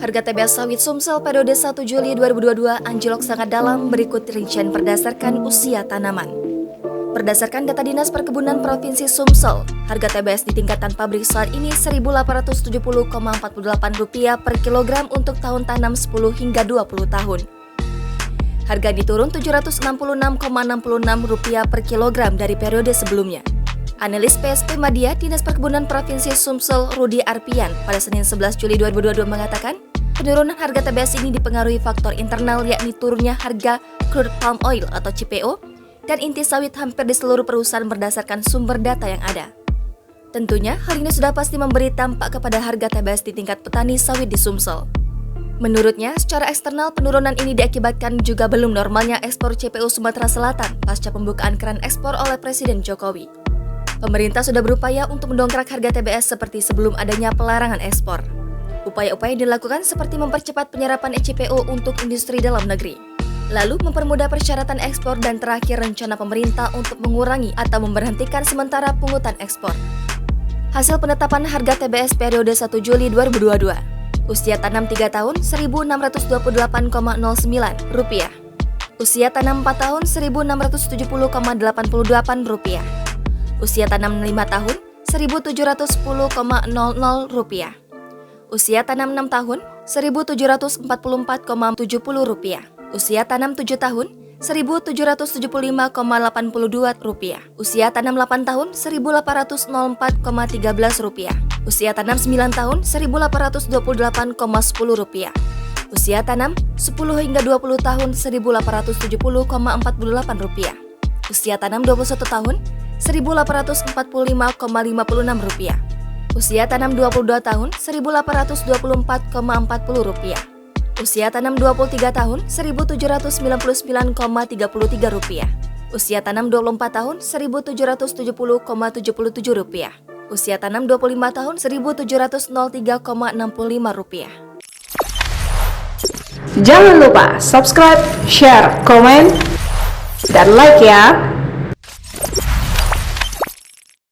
Harga TBS sawit Sumsel periode 1 Juli 2022 anjlok sangat dalam berikut rincian berdasarkan usia tanaman. Berdasarkan data Dinas Perkebunan Provinsi Sumsel, harga TBS di tingkatan pabrik saat ini Rp1.870,48 per kilogram untuk tahun tanam 10 hingga 20 tahun. Harga diturun Rp766,66 per kilogram dari periode sebelumnya. Analis PSP Madya Dinas Perkebunan Provinsi Sumsel Rudi Arpian pada Senin 11 Juli 2022 mengatakan, penurunan harga TBS ini dipengaruhi faktor internal yakni turunnya harga crude palm oil atau CPO dan inti sawit hampir di seluruh perusahaan berdasarkan sumber data yang ada. Tentunya hal ini sudah pasti memberi dampak kepada harga TBS di tingkat petani sawit di Sumsel. Menurutnya, secara eksternal penurunan ini diakibatkan juga belum normalnya ekspor CPO Sumatera Selatan pasca pembukaan keran ekspor oleh Presiden Jokowi. Pemerintah sudah berupaya untuk mendongkrak harga TBS seperti sebelum adanya pelarangan ekspor. Upaya-upaya yang dilakukan seperti mempercepat penyerapan CPO untuk industri dalam negeri, lalu mempermudah persyaratan ekspor dan terakhir rencana pemerintah untuk mengurangi atau memberhentikan sementara pungutan ekspor. Hasil penetapan harga TBS periode 1 Juli 2022. Usia tanam 3 tahun Rp1.628,09. Usia tanam 4 tahun Rp1.670,88. Usia tanam 5 tahun Rp1.710,00. Usia tanam 6 tahun Rp1.744,70. Usia tanam 7 tahun Rp1.775,82. Usia tanam 8 tahun Rp1.804,13. Usia tanam 9 tahun Rp1.828,10. Usia tanam 10 hingga 20 tahun Rp1.870,48. Usia tanam 21 tahun Rp1.845,56. Usia tanam 22 tahun Rp1.824,40. Usia tanam 23 tahun Rp1.799,33. Usia tanam 24 tahun Rp1.770,77. Usia tanam 25 tahun Rp1.703,65. Jangan lupa subscribe, share, komen, dan like ya!